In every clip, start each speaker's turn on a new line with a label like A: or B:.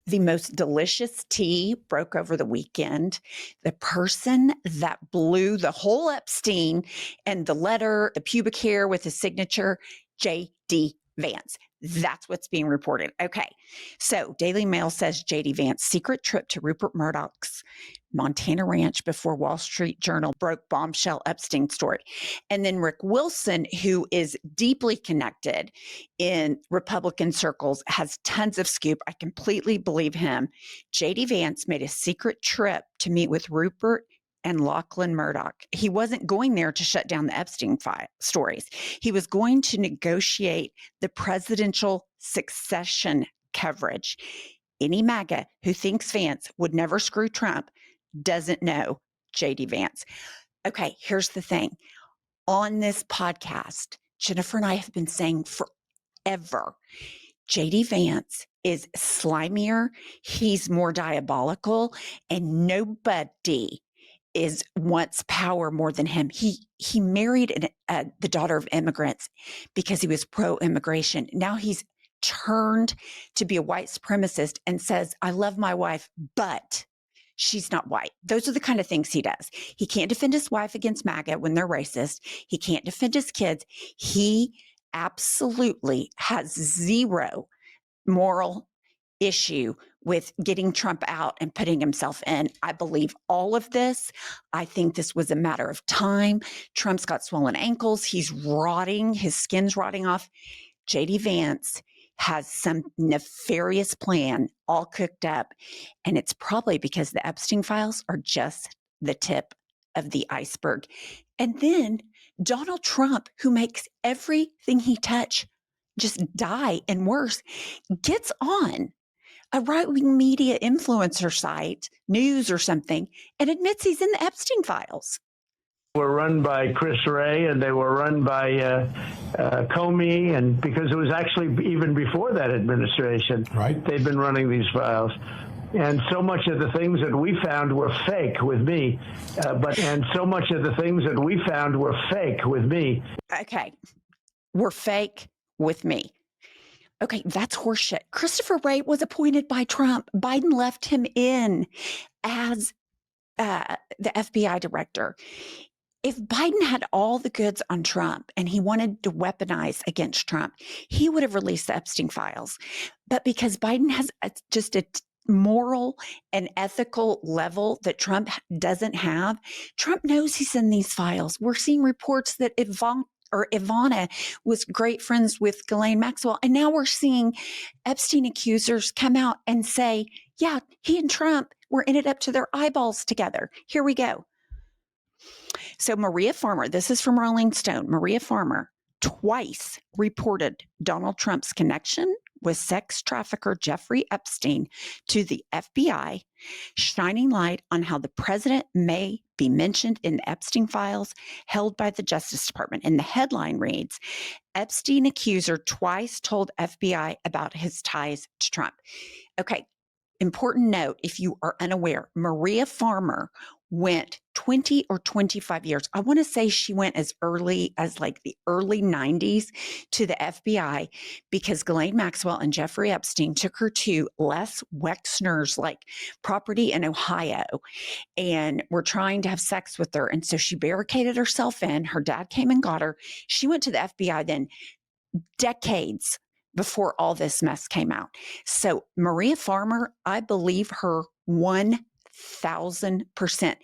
A: The most delicious tea broke over the weekend. The person that blew the whole Epstein and the letter, the pubic hair with his signature, J.D. Vance. That's what's being reported. Okay. So Daily Mail says J.D. Vance secret trip to Rupert Murdoch's Montana ranch before Wall Street Journal broke bombshell Epstein story. And then Rick Wilson, who is deeply connected in Republican circles, has tons of scoop. I completely believe him. J.D. Vance made a secret trip to meet with Rupert and Lachlan Murdoch. He wasn't going there to shut down the Epstein stories. He was going to negotiate the presidential succession coverage. Any MAGA who thinks Vance would never screw Trump doesn't know J.D. Vance. Okay, here's the thing. On this podcast, Jennifer and I have been saying forever, J.D. Vance is slimier, he's more diabolical, and nobody wants power more than him. He married the daughter of immigrants because he was pro-immigration. Now he's turned to be a white supremacist and says, I love my wife, but she's not white. Those are the kind of things he does. He can't defend his wife against MAGA when they're racist. He can't defend his kids. He absolutely has zero moral issue with getting Trump out and putting himself in. I believe all of this. I think this was a matter of time. Trump's got swollen ankles. He's rotting. His skin's rotting off. J.D. Vance has some nefarious plan all cooked up. And it's probably because the Epstein files are just the tip of the iceberg. And then Donald Trump, who makes everything he touch just die and worse, gets on a right-wing media influencer site, news or something, and admits he's in the Epstein files.
B: Were run by Chris Wray, and they were run by Comey, and because it was actually even before that administration,
C: right?
B: They've been running these files. And so much of the things that we found were fake with me.
A: Okay, were fake with me. Okay, that's horseshit. Christopher Wray was appointed by Trump. Biden left him in as the FBI director. If Biden had all the goods on Trump and he wanted to weaponize against Trump, he would have released the Epstein files. But because Biden has just a moral and ethical level that Trump doesn't have, Trump knows he's in these files. We're seeing reports that Ivana was great friends with Ghislaine Maxwell. And now we're seeing Epstein accusers come out and say, yeah, he and Trump were in it up to their eyeballs together. Here we go. So Maria Farmer, this is from Rolling Stone, Maria Farmer twice reported Donald Trump's connection with sex trafficker Jeffrey Epstein to the FBI, shining light on how the president may be mentioned in the Epstein files held by the Justice Department. And the headline reads, Epstein accuser twice told FBI about his ties to Trump. Okay, important note, if you are unaware, Maria Farmer went 20 or 25 years. I want to say she went as early as like the early 90s to the FBI because Ghislaine Maxwell and Jeffrey Epstein took her to Les Wexner's like property in Ohio and were trying to have sex with her. And so she barricaded herself in. Her dad came and got her. She went to the FBI then decades before all this mess came out. So Maria Farmer, I believe her 1,000%.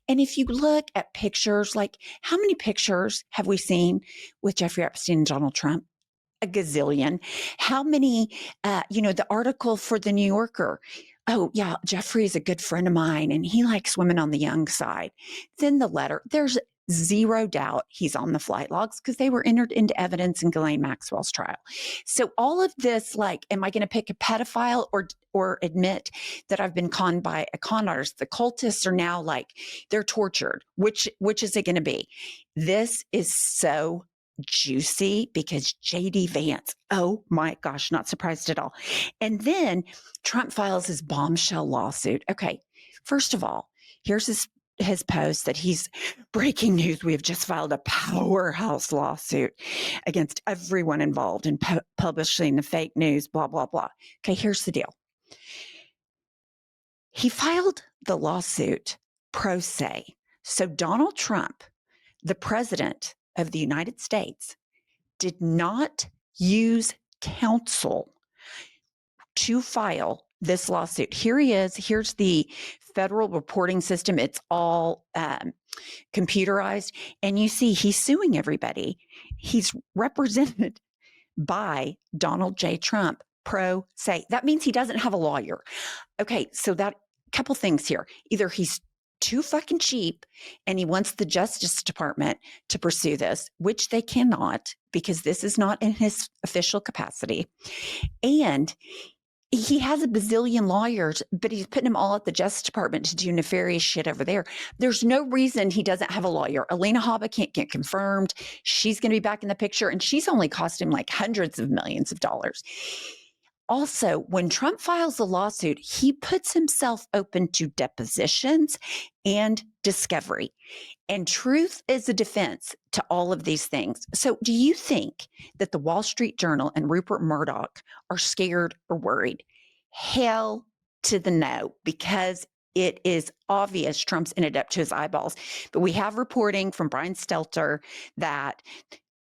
A: And if you look at pictures, like how many pictures have we seen with Jeffrey Epstein and Donald Trump? A gazillion. How many, the article for the New Yorker, oh yeah, Jeffrey is a good friend of mine and he likes women on the young side. Then the letter, there's zero doubt he's on the flight logs because they were entered into evidence in Ghislaine Maxwell's trial. So all of this, like, am I going to pick a pedophile or admit that I've been conned by a con artist? The cultists are now like, they're tortured. Which is it going to be? This is so juicy because J.D. Vance, oh my gosh, not surprised at all. And then Trump files his bombshell lawsuit. Okay, first of all, here's his post that he's breaking news. We have just filed a powerhouse lawsuit against everyone involved in publishing the fake news, blah, blah, blah. Okay, here's the deal. He filed the lawsuit pro se. So Donald Trump, the president of the United States, did not use counsel to file this lawsuit. Here he is. Here's the federal reporting system. It's all computerized. And you see he's suing everybody. He's represented by Donald J. Trump, pro se. That means he doesn't have a lawyer. Okay, so that couple things here. Either he's too fucking cheap and he wants the Justice Department to pursue this, which they cannot because this is not in his official capacity. And he has a bazillion lawyers, but he's putting them all at the Justice Department to do nefarious shit over there. There's no reason he doesn't have a lawyer. Alina Habba can't get confirmed. She's going to be back in the picture, and she's only cost him like hundreds of millions of dollars. Also, when Trump files a lawsuit, he puts himself open to depositions and discovery. And truth is a defense to all of these things. So do you think that the Wall Street Journal and Rupert Murdoch are scared or worried? Hell to the no, because it is obvious Trump's in it up to his eyeballs. But we have reporting from Brian Stelter that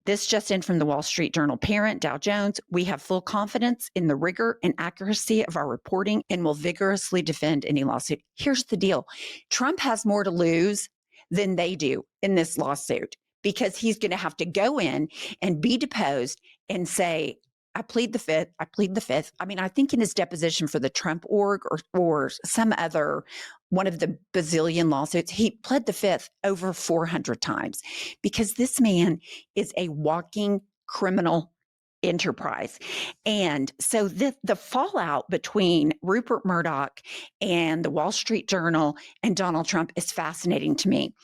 A: this just in from the Wall Street Journal parent, Dow Jones. We have full confidence in the rigor and accuracy of our reporting and will vigorously defend any lawsuit. Here's the deal. Trump has more to lose than they do in this lawsuit because he's going to have to go in and be deposed and say, I plead the fifth. I plead the fifth. I mean, I think in his deposition for the Trump org or some other one of the bazillion lawsuits, he pled the fifth over 400 times because this man is a walking criminal enterprise. And so the fallout between Rupert Murdoch and the Wall Street Journal and Donald Trump is fascinating to me.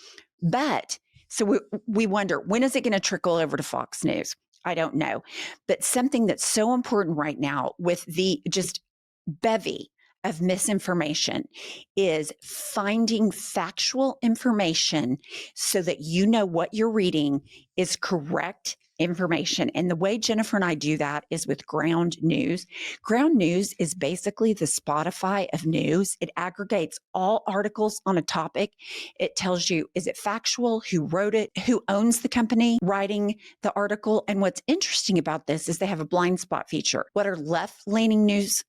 A: But so we wonder, when is it going to trickle over to Fox News? I don't know. But something that's so important right now with the just bevy of misinformation is finding factual information so that you know what you're reading is correct information. And the way Jennifer and I do that is with Ground News. Ground News is basically the Spotify of news. It aggregates all articles on a topic. It tells you, is it factual? Who wrote it? Who owns the company writing the article? And what's interesting about this is they have a blind spot feature. What are left-leaning news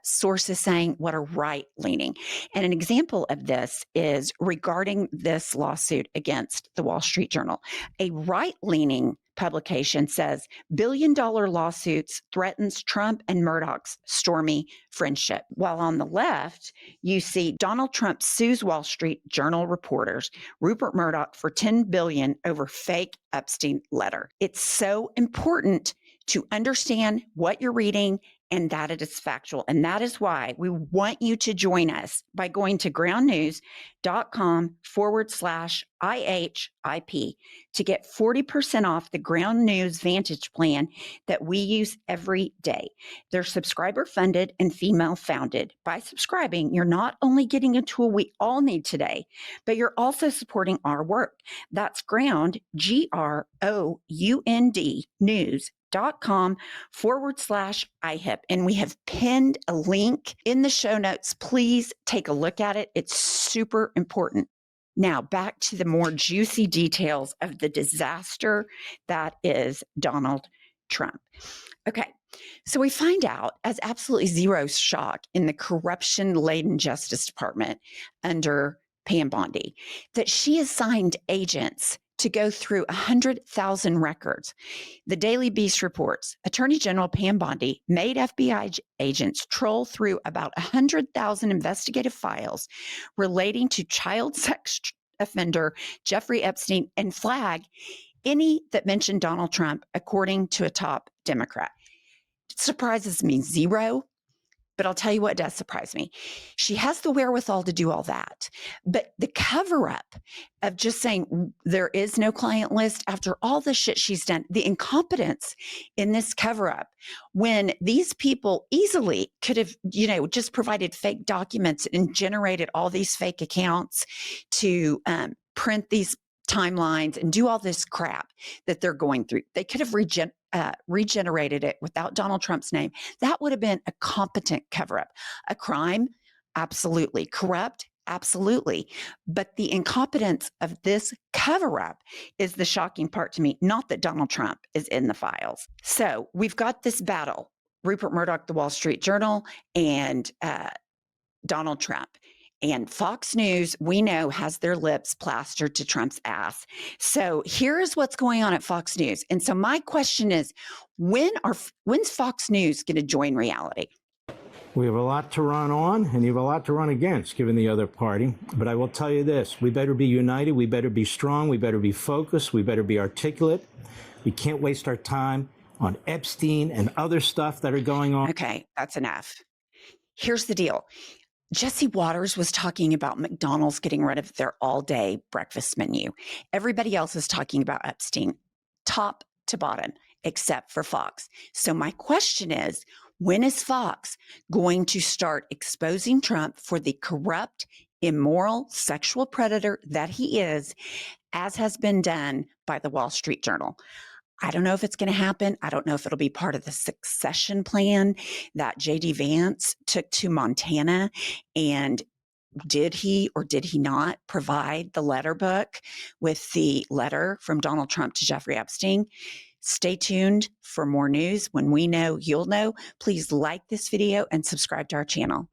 A: sources saying, what are right-leaning? And an example of this is regarding this lawsuit against the Wall Street Journal. A right-leaning publication says billion-dollar lawsuits threatens Trump and Murdoch's stormy friendship. While on the left, you see Donald Trump sues Wall Street Journal reporters, Rupert Murdoch for $10 billion over fake Epstein letter. It's so important to understand what you're reading and that it is factual. And that is why we want you to join us by going to groundnews.com/IHIP to get 40% off the Ground News Vantage plan that we use every day. They're subscriber funded and female founded. By subscribing, you're not only getting a tool we all need today, but you're also supporting our work. That's Ground, GROUND news.com/IHIP. And we have pinned a link in the show notes. Please take a look at it. It's super important. Now, back to the more juicy details of the disaster that is Donald Trump. Okay, so we find out, as absolutely zero shock in the corruption-laden Justice Department under Pam Bondi, that she assigned agents to go through 100,000 records. The Daily Beast reports Attorney General Pam Bondi made FBI agents troll through about 100,000 investigative files relating to child sex offender Jeffrey Epstein and flag any that mentioned Donald Trump, according to a top Democrat. It surprises me zero. But I'll tell you what does surprise me. She has the wherewithal to do all that. But the cover up of just saying there is no client list after all the shit she's done, the incompetence in this cover up, when these people easily could have, just provided fake documents and generated all these fake accounts to print these timelines and do all this crap that they're going through. They could have regenerated it without Donald Trump's name. That would have been a competent cover-up. A crime, Absolutely. Corrupt? Absolutely. But the incompetence of this cover up is the shocking part to me, not that Donald Trump is in the files. So we've got this battle, Rupert Murdoch, the Wall Street Journal, and Donald Trump. And Fox News, we know, has their lips plastered to Trump's ass. So here's what's going on at Fox News. And so my question is, when's Fox News going to join reality?
C: We have a lot to run on, and you have a lot to run against, given the other party. But I will tell you this, we better be united, we better be strong, we better be focused, we better be articulate. We can't waste our time on Epstein and other stuff that are going on.
A: Okay, that's enough. Here's the deal. Jesse Waters was talking about McDonald's getting rid of their all-day breakfast menu. Everybody else is talking about Epstein, top to bottom, except for Fox. So my question is, when is Fox going to start exposing Trump for the corrupt, immoral, sexual predator that he is, as has been done by the Wall Street Journal? I don't know if it's going to happen. I don't know if it'll be part of the succession plan that J.D. Vance took to Montana. And did he or did he not provide the letter book with the letter from Donald Trump to Jeffrey Epstein? Stay tuned for more news. When we know, you'll know. Please like this video and subscribe to our channel.